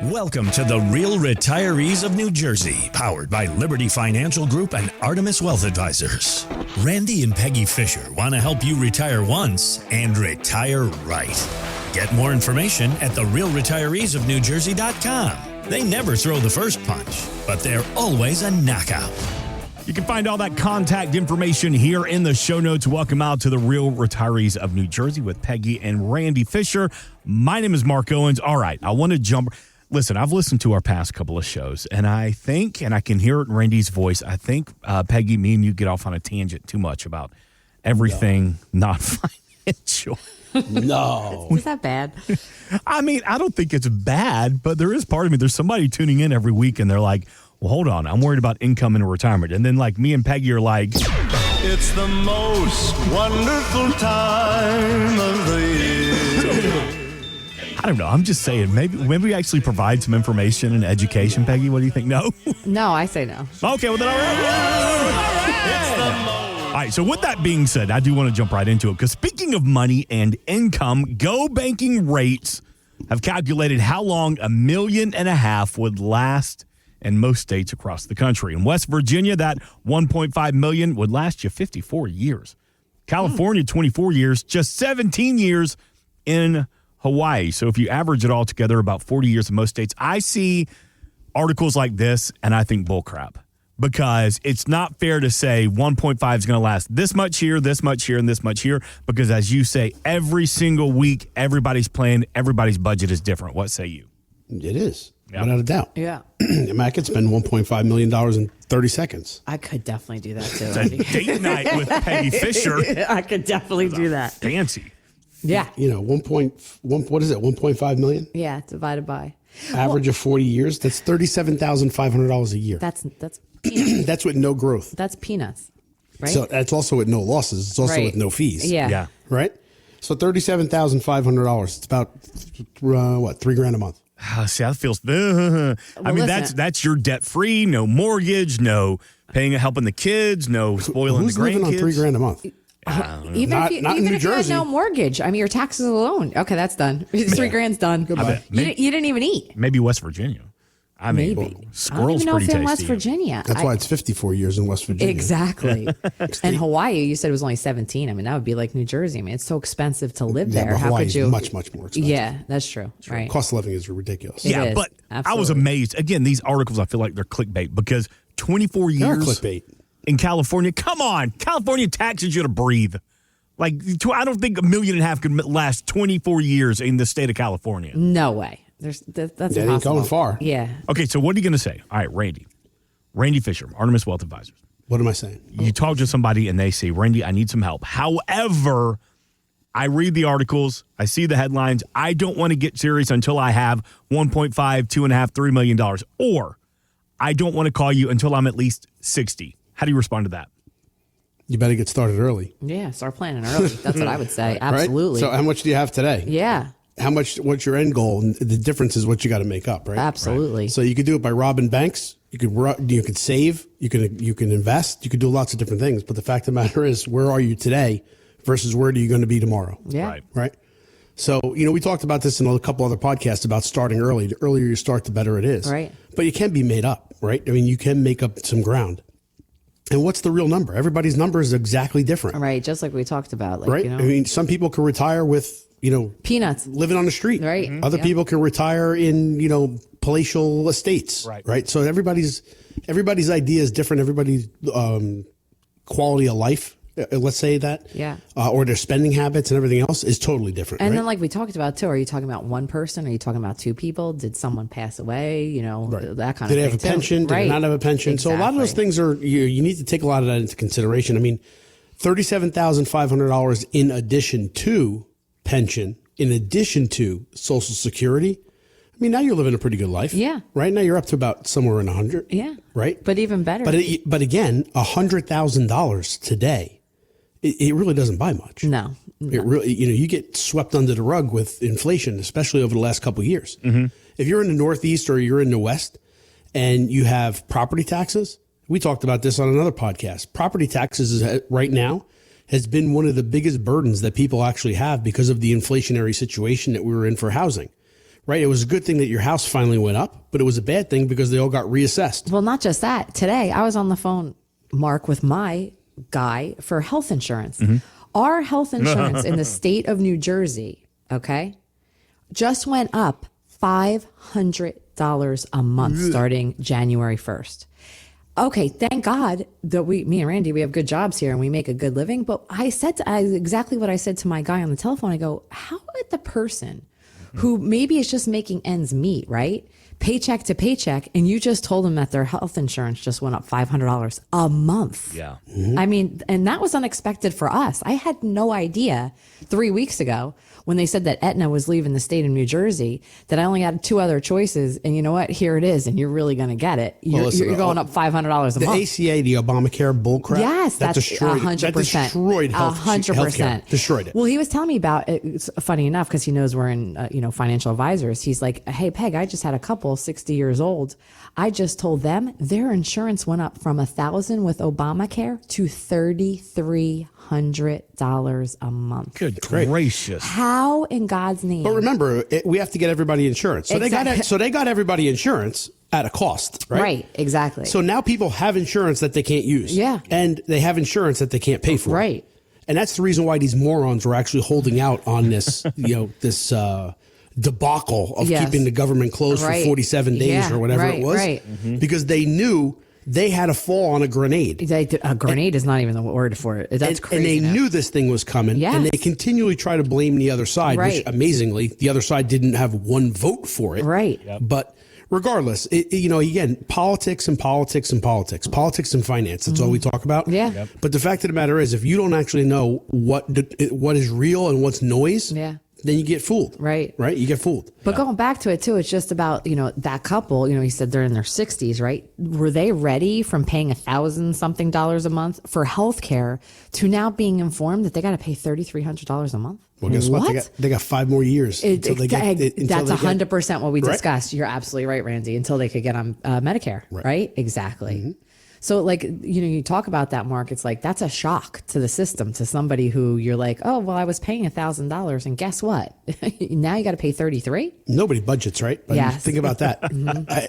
Welcome to the Real Retirees of New Jersey, powered by Liberty Financial Group and Artemis Wealth Advisors. Randy and Peggy Fisher want to help you retire once and retire right. Get more information at therealretireesofnewjersey.com. They never throw the first punch, but they're always a knockout. You can find all that contact information here in the show notes. Welcome out to the Real Retirees of New Jersey with Peggy and Randy Fisher. My name is Mark Owens. All right, I want to jump. Listen, I've listened to our past couple of shows, and I think, and I can hear it in Randy's voice, I think, Peggy, me and you get off on a tangent too much about everything not financial. No. Is that bad? I mean, I don't think it's bad, but there is part of me. There's somebody tuning in every week, and they're like, well, hold on, I'm worried about income and retirement. And then, like, me and Peggy are like, it's the most wonderful time of the year. I don't know. I'm just saying, maybe we actually provide some information and education, Peggy. What do you think? No? No, I say no. Okay, well, then all right. All right, so with that being said, I do want to jump right into it, because speaking of money and income, Go Banking rates have calculated how long $1.5 million would last in most states across the country. In West Virginia, that $1.5 million would last you 54 years. California, 24 years, just 17 years in Hawaii. So if you average it all together, about 40 years in most states. I see articles like this and I think bullcrap, because it's not fair to say 1.5 is going to last this much here, and this much here, because as you say, every single week, everybody's plan, everybody's budget is different. What say you? It is, Yeah. without a doubt. Yeah. I mean, I could spend $1.5 million in 30 seconds. I could definitely do that too. It's a date night with Peggy Fisher. I could definitely do that. Fancy. Yeah. You know, what is it, 1.5 million? Yeah, divided by. Average of 40 years, that's $37,500 a year. That's peanuts. That's with no growth. That's peanuts, right? So that's also with no losses. It's also Right. with no fees. Yeah. Right? So $37,500. It's about, $3,000 a month. See, that feels. I mean, listen. that's your debt free, no mortgage, no helping the kids, no spoiling Who's the living on grandkids. $3,000 a month? Even Not if in you New had Jersey. no mortgage, I mean, your taxes alone. Okay, that's done. $3,000's done. Goodbye. You didn't even eat. Maybe West Virginia. I mean, Maybe. I don't squirrel's even know pretty if in tasty. West Virginia. That's why it's 54 years in West Virginia. Exactly. And Hawaii, you said it was only 17. I mean, that would be like New Jersey. I mean, it's so expensive to live Yeah, there. but How Hawaii could is you? much, much more expensive. Yeah, that's true. Right. Cost of living is ridiculous. It Yeah, is. but I was Absolutely. amazed. Again, these articles, I feel like they're clickbait, because 24 They're years clickbait. in California. Come on, California taxes you to breathe. Like, I don't think $1.5 million could last 24 years in the state of California. No way. That's That impossible. ain't going far. Yeah. Okay, so what are you going to say? All right, Randy Fisher, Artemis Wealth Advisors. What am I saying? You talk to somebody and they say, Randy, I need some help. However, I read the articles, I see the headlines. I don't want to get serious until I have $1.5, $2.5, $3 million. Or I don't want to call you until I'm at least 60. How do you respond to that? You better get started early. Yeah. Start planning early. That's what I would say. Right? Absolutely. So how much do you have today? Yeah. What's your end goal? And the difference is what you got to make up, right? Absolutely. So you could do it by robbing banks. You could save. You can invest. You could do lots of different things. But the fact of the matter is, where are you today versus where are you going to be tomorrow? Yeah. Right. Right. So, we talked about this in a couple other podcasts about starting early. The earlier you start, the better it is. Right. But you can be made up, right? I mean, you can make up some ground. And what's the real number? Everybody's number is exactly different. Right. Just like we talked about. Like, Right. I mean, some people can retire with, peanuts. living on the street. Right. Other people can retire in, palatial estates. Right. So everybody's idea is different. Everybody's quality of life, let's say that. Yeah. Or their spending habits and everything else is totally different. And right? then, like we talked about too, are you talking about one person? Are you talking about two people? Did someone pass away? That kind Did of they thing. have a pension? Did they not have a pension? So a lot of those things are, you need to take a lot of that into consideration. I mean, $37,500 in addition to pension, in addition to Social Security. I mean, now you're living a pretty good life. Yeah. Right now you're up to about somewhere in 100. Yeah. Right. But even better. But again, $100,000 today, it really doesn't buy much. No. It really, you get swept under the rug with inflation, especially over the last couple of years. Mm-hmm. If you're in the Northeast or you're in the West and you have property taxes, we talked about this on another podcast. Property taxes right now has been one of the biggest burdens that people actually have because of the inflationary situation that we were in for housing. right? It was a good thing that your house finally went up, but it was a bad thing because they all got reassessed. Well, not just that. Today, I was on the phone, Mark, with my guy for health insurance. Our health insurance in the state of New Jersey, okay, just went up $500 a month starting January 1st. Okay, thank God that me and Randy, we have good jobs here and we make a good living. But I said exactly what I said to my guy on the telephone. I go, how would the person who maybe is just making ends meet, right? Paycheck to paycheck, and you just told them that their health insurance just went up $500 a month. Yeah. I mean, and that was unexpected for us. I had no idea 3 weeks ago when they said that Aetna was leaving the state of New Jersey, that I only had 2 other choices. And you know what? Here it is. And you're really going to get it. You're going up $500 a month. The ACA, the Obamacare bullcrap. Yes, that that's destroyed 100%. That destroyed healthcare. Destroyed it. Well, he was telling me about it. It's funny enough, because he knows we're in, financial advisors. He's like, hey, Peg, I just had a couple 60 years old. I just told them their insurance went up from $1,000 with Obamacare to $3,300 a month. Good gracious. How in God's name? But remember, we have to get everybody insurance. So they got everybody insurance at a cost, right? Right, exactly. So now people have insurance that they can't use. Yeah. And they have insurance that they can't pay for. Right. And that's the reason why these morons were actually holding out on this, this debacle of keeping the government closed for 47 days or whatever it was. Right. Because they knew they had to fall on a grenade. A grenade is not even the word for it. That's crazy. And they knew this thing was coming. Yes. And they continually try to blame the other side, which amazingly, the other side didn't have one vote for it. Right. Yep. But regardless, again, politics and finance. That's all we talk about. Yeah. Yep. But the fact of the matter is, if you don't actually know what is real and what's noise, then you get fooled. Right. You get fooled. But going back to it too, it's just about, that couple, he said they're in their 60s, right? Were they ready from paying $1,000-something a month for healthcare to now being informed that they got to pay $3,300 a month? Well, guess what? They got 5 more years until they get. That's 100% what we discussed. You're absolutely right, Randy. Until they could get on Medicare, right? Exactly. Mm-hmm. So you talk about that, Mark, it's like, that's a shock to the system, to somebody who you're like, oh, well, I was paying $1,000 and guess what? Now you got to pay 33. Nobody budgets, right? But yes. Think about that.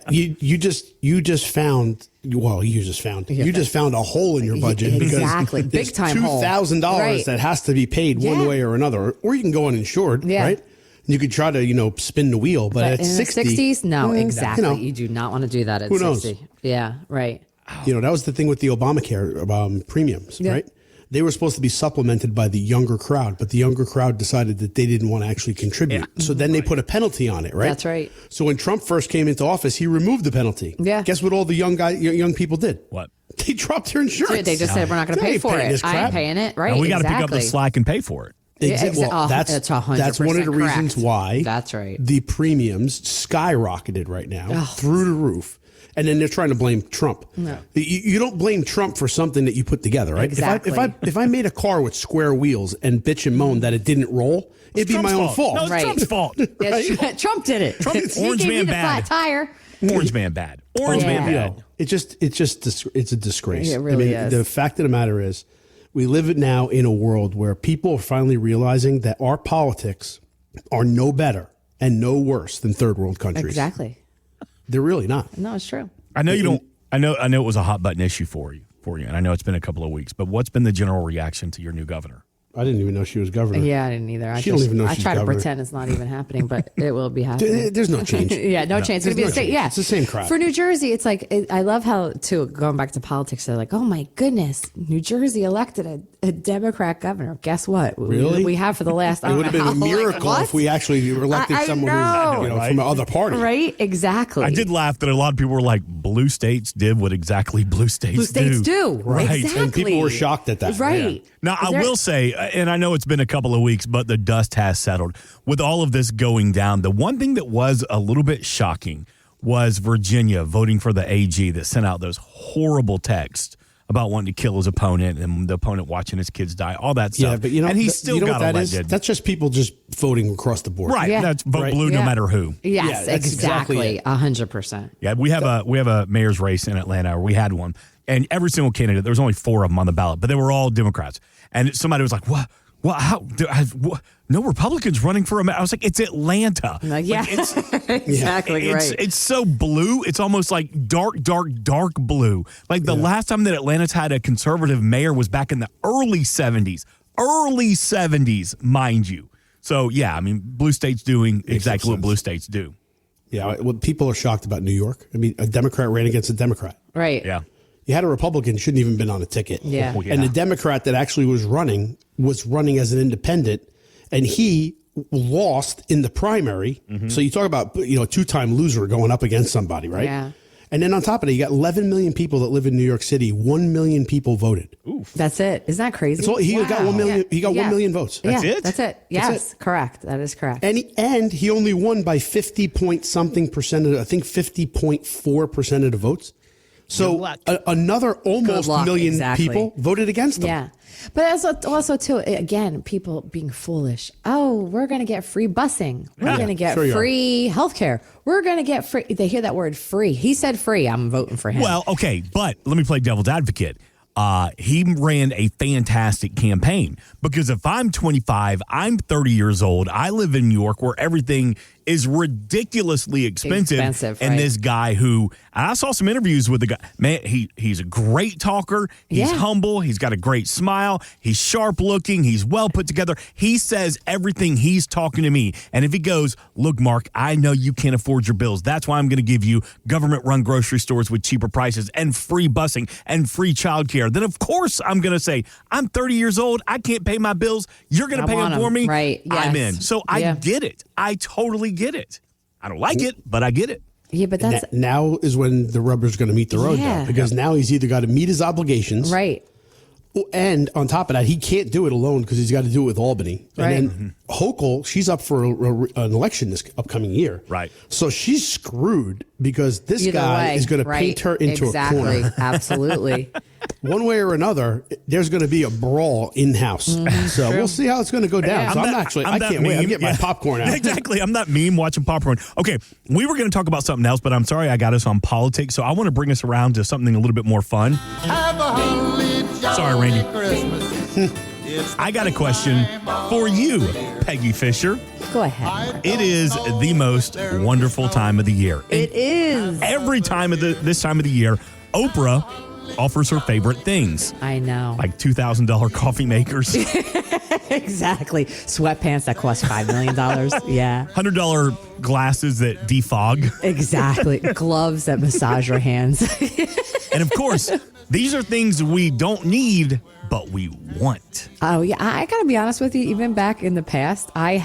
You just found a hole in your budget because big time $2,000 that has to be paid one way or another, or you can go uninsured, right? You could try to, spin the wheel, but at 60, in the 60s, no, exactly. You do not want to do that at 60. Knows? Yeah, right. That was the thing with the Obamacare premiums, right? They were supposed to be supplemented by the younger crowd, but the younger crowd decided that they didn't want to actually contribute. Yeah. So then they put a penalty on it, right? That's right. So when Trump first came into office, he removed the penalty. Yeah. Guess what all the young people did? What? They dropped their insurance. They just said, we're not going to pay for it. I ain't paying it, right? Now we got to pick up the slack and pay for it. Well, that's 100% the reasons why the premiums skyrocketed right now through the roof. And then they're trying to blame Trump. No. You don't blame Trump for something that you put together, right? Exactly. If I made a car with square wheels and bitch and moan that it didn't roll, it'd be my own fault. No, it's Trump's fault. Right? Trump did it. Orange he man gave bad. Flat tire. Orange man bad. Orange man bad. It's a disgrace. It really is. The fact of the matter is, we live now in a world where people are finally realizing that our politics are no better and no worse than third world countries. Exactly. They're really not. No, it's true. I know you don't. I know it was a hot button issue for you, and I know it's been a couple of weeks. But what's been the general reaction to your new governor? I didn't even know she was governor. Yeah, I didn't either. She don't even know she's try governor. to pretend it's not even happening, but it will be happening. There's no change. No change. It's going to be the same. Yeah, it's the same crap. For New Jersey, it's like, I love how, too, going back to politics, they're like, oh my goodness, New Jersey elected a Democrat governor. Guess what? Really? We have for the last. It would have been a miracle if we actually elected someone who's from other party. Right? Exactly. I did laugh that a lot of people were like, blue states did what exactly blue states do. Right. Exactly. And people were shocked at that. Right. Yeah. Now, I will say, and I know it's been a couple of weeks, but the dust has settled. With all of this going down, the one thing that was a little bit shocking was Virginia voting for the AG that sent out those horrible texts about wanting to kill his opponent and the opponent watching his kids die, all that stuff. Yeah, but and he still got elected. That's just people just voting across the board. Right. Yeah. That's vote blue no matter who. Yes, that's exactly 100%. Yeah, we have a mayor's race in Atlanta, or we had one, and every single candidate, there was only 4 of them on the ballot, but they were all Democrats. And somebody was like, "What? Well, no Republicans running for I was like, it's Atlanta. Yeah, like, it's, exactly right. It's so blue. It's almost like dark blue. Like the last time that Atlanta's had a conservative mayor was back in the early 70s. Early 70s, mind you. So, yeah, I mean, blue states doing exactly what blue states do. Yeah, well, people are shocked about New York. I mean, a Democrat ran against a Democrat. Right. Yeah. You had a Republican, shouldn't even been on a ticket. Yeah. Oh, yeah. And the Democrat that actually was running as an independent, and he lost in the primary. Mm-hmm. So you talk about, a two-time loser going up against somebody, right? Yeah. And then on top of it, you got 11 million people that live in New York City. 1 million people voted. Oof. That's it. Isn't that crazy? He got 1 million. He got 1 million votes. That's it? That's it. Yes, correct. That is correct. And he only won by 50 point something percent of, I think 50.4% of the votes. So another almost million people voted against him. Yeah. But also, too, again, people being foolish. Oh, we're going to get free busing. We're going to get free healthcare. We're going to get free. They hear that word free. He said free. I'm voting for him. Well, okay, but let me play devil's advocate. He ran a fantastic campaign because if I'm 25, I'm 30 years old. I live in New York where everything is ridiculously expensive. And this guy who I saw some interviews with the guy, man, he's a great talker. He's humble. He's got a great smile. He's sharp looking. He's well put together. He says everything he's talking to me. And if he goes, look, Mark, I know you can't afford your bills. That's why I'm going to give you government run grocery stores with cheaper prices and free busing and free childcare. Then, of course, I'm going to say, I'm 30 years old. I can't pay my bills. You're going to pay them for me. Right. Yes. I'm in. So I get it. I totally get it. I don't like it, but I get it. Yeah, but that's now is when the rubber's going to meet the road, though, because now he's either got to meet his obligations, right? And on top of that, he can't do it alone because he's got to do it with Albany. Right. And then Hochul, she's up for an election this upcoming year. Right. So she's screwed because this guy is going to paint her into a corner. Absolutely. One way or another, there's going to be a brawl in-house. So we'll see how it's going to go down. So I can't wait. I'm getting my popcorn out. Exactly. I'm not meme watching popcorn. Okay, we were going to talk about something else, but I'm sorry I got us on politics. So I want to bring us around to something a little bit more fun. Sorry, Randy. I got a question for you, Peggy Fisher. Go ahead. It is the most wonderful time of the year. It is. Every time of this time of the year, Oprah offers her favorite things. I know. Like $2,000 coffee makers. Exactly. Sweatpants that cost $5 million. Yeah. $100 glasses that defog. Exactly. Gloves that massage your hands. And of course, these are things we don't need, but we want. Oh, yeah. I got to be honest with you. Even back in the past, I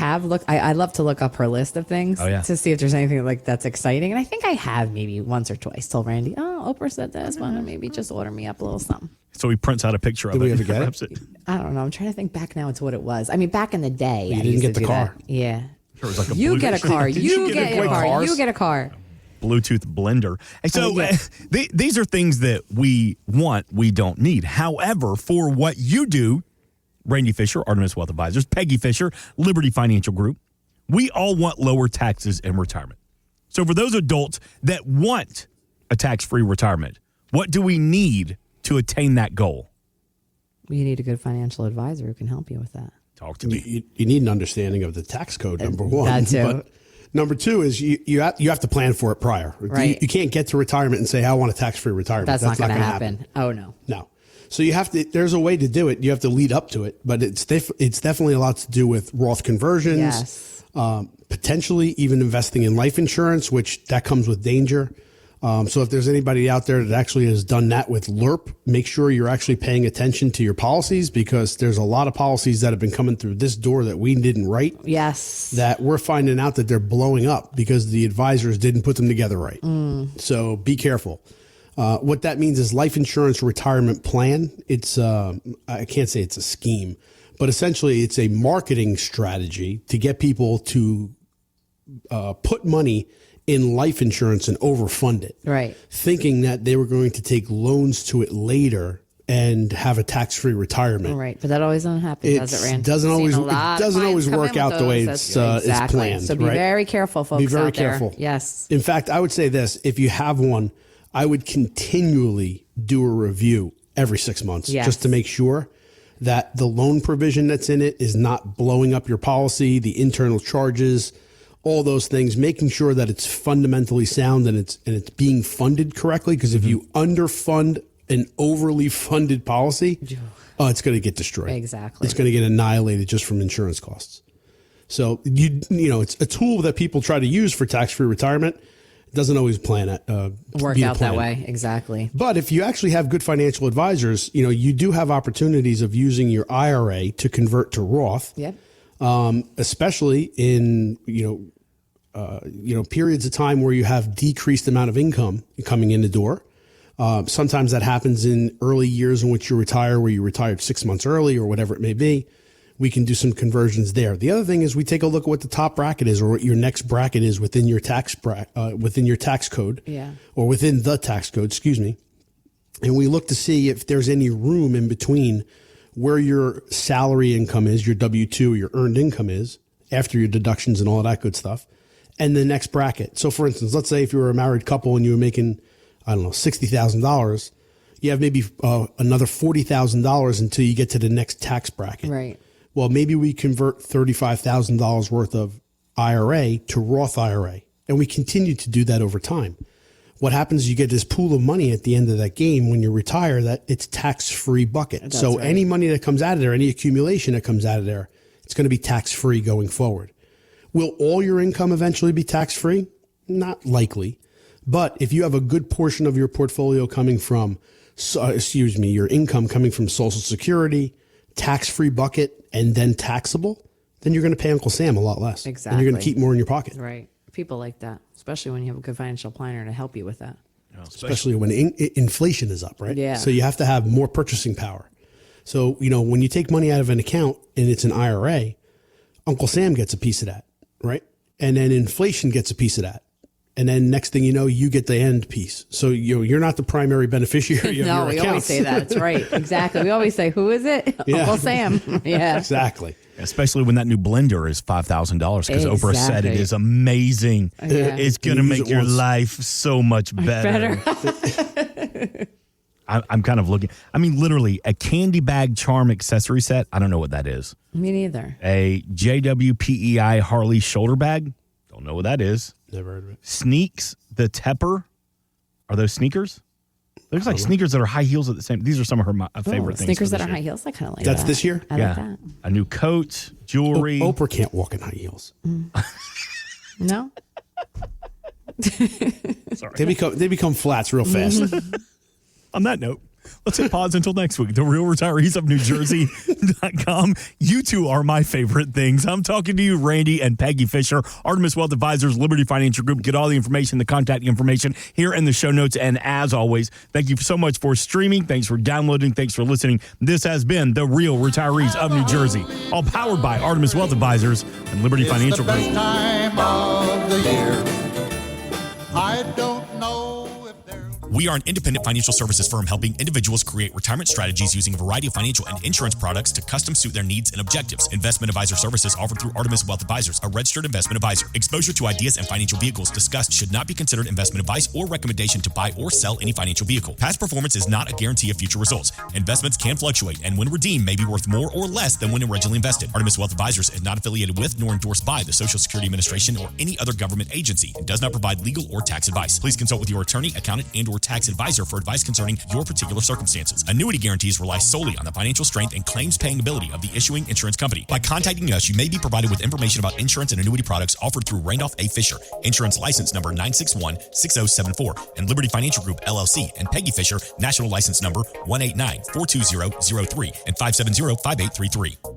love to look up her list of things to see if there's anything like that's exciting. And I think I have maybe once or twice told Randy, oh, Oprah said this one, maybe just order me up a little something. So he prints out a picture of it. Did we ever get it? I don't know. I'm trying to think back now to what it was. I mean, back in the day. You didn't get the car. That. Yeah. Sure, it was like you get a car. You get a car. You get a car. Bluetooth blender. And so these are things that we want, we don't need. However, for what you do, Randy Fisher, Artemis Wealth Advisors, Peggy Fisher, Liberty Financial Group, we all want lower taxes in retirement. So for those adults that want a tax-free retirement, what do we need to attain that goal? You need a good financial advisor who can help you with that. Talk to me. You need an understanding of the tax code, number one. That too. But number two is you have to plan for it prior. Right. You can't get to retirement and say, I want a tax-free retirement. That's not going to happen. Oh, no. No. So you have to. There's a way to do it. You have to lead up to it, but it's definitely a lot to do with Roth conversions. Yes. Potentially even investing in life insurance, which that comes with danger. So if there's anybody out there that actually has done that with LERP, make sure you're actually paying attention to your policies, because there's a lot of policies that have been coming through this door that we didn't write. Yes. That we're finding out that they're blowing up because the advisors didn't put them together right. So be careful. What that means is life insurance retirement plan. It's I can't say it's a scheme, but essentially it's a marketing strategy to get people to put money in life insurance and overfund it. Right. Thinking that they were going to take loans to it later and have a tax-free retirement. Right. But that always doesn't happen, does it, Rand? It doesn't always work out the way it's planned. So be very careful, folks. Be very out there. careful. Yes. In fact, I would say this. If you have one, I would continually do a review every 6 months just to make sure that the loan provision that's in it is not blowing up your policy, the internal charges, all those things, making sure that it's fundamentally sound and it's being funded correctly. Because if you underfund an overly funded policy, it's going to get destroyed. Exactly. It's going to get annihilated just from insurance costs. So you know, it's a tool that people try to use for tax-free retirement. It doesn't always work out that way. Exactly. But if you actually have good financial advisors, you know, you do have opportunities of using your IRA to convert to Roth. Yep. Especially in, periods of time where you have decreased amount of income coming in the door. Sometimes that happens in early years in which you retire, where you retired 6 months early or whatever it may be. We can do some conversions there. The other thing is we take a look at what the top bracket is, or what your next bracket is within your tax within your tax code, or within the tax code, excuse me. And we look to see if there's any room in between where your salary income is, your W-2, your earned income is, after your deductions and all of that good stuff, and the next bracket. So for instance, let's say if you were a married couple and you were making, I don't know, $60,000, you have maybe another $40,000 until you get to the next tax bracket. Right. Well, maybe we convert $35,000 worth of IRA to Roth IRA, and we continue to do that over time. What happens is you get this pool of money at the end of that game when you retire, that it's tax-free bucket. That's so right. any money that comes out of there, any accumulation that comes out of there, it's going to be tax-free going forward. Will all your income eventually be tax-free? Not likely. But if you have a good portion of your portfolio coming from, your income coming from Social Security, tax-free bucket, and then taxable, then you're going to pay Uncle Sam a lot less. Exactly. And you're going to keep more in your pocket. Right. People like that, especially when you have a good financial planner to help you with that. Especially when inflation is up, right? Yeah. So you have to have more purchasing power. So, when you take money out of an account and it's an IRA, Uncle Sam gets a piece of that, right? And then inflation gets a piece of that. And then next thing you know, you get the end piece. So you're not the primary beneficiary of No, your we accounts. always say that. That's right. Exactly. We always say, who is it? Yeah. Uncle Sam. Yeah. Exactly. Especially when that new blender is $5,000, because Oprah said it Exactly. is amazing. Yeah. It's going to You use make it your once. life so much better. I'm kind of looking. I mean, literally, a candy bag charm accessory set. I don't know what that is. Me neither. A JWPEI Harley shoulder bag. Don't know what that is. Never heard of it. Sneaks the Tepper. Are those sneakers? There's like sneakers that are high heels at the same. These are some of her favorite things. Sneakers for that are this high year. heels. I kind of like That's that. this year? I like that. A new coat, jewelry. Oprah can't walk in high heels. No? Sorry. They become flats real fast. On that note, let's hit pause until next week. The Real Retirees of New Jersey.com. You two are my favorite things. I'm talking to you, Randy and Peggy Fisher, Artemis Wealth Advisors, Liberty Financial Group. Get all the information, the contact information here in the show notes. And as always, thank you so much for streaming. Thanks for downloading. Thanks for listening. This has been The Real Retirees of New Jersey, all powered by Artemis Wealth Advisors and Liberty Financial It's the Group. best time of the year. I don't know if there's... We are an independent financial services firm helping individuals create retirement strategies using a variety of financial and insurance products to custom suit their needs and objectives. Investment advisor services offered through Artemis Wealth Advisors, a registered investment advisor. Exposure to ideas and financial vehicles discussed should not be considered investment advice or recommendation to buy or sell any financial vehicle. Past performance is not a guarantee of future results. Investments can fluctuate and when redeemed may be worth more or less than when originally invested. Artemis Wealth Advisors is not affiliated with nor endorsed by the Social Security Administration or any other government agency and does not provide legal or tax advice. Please consult with your attorney, accountant, and or tax advisor for advice concerning your particular circumstances. Annuity guarantees rely solely on the financial strength and claims paying ability of the issuing insurance company. By contacting us, you may be provided with information about insurance and annuity products offered through Randolph A. Fisher, insurance license number 9616074, and Liberty Financial Group, LLC, and Peggy Fisher, national license number 189-42003 and 570-5833.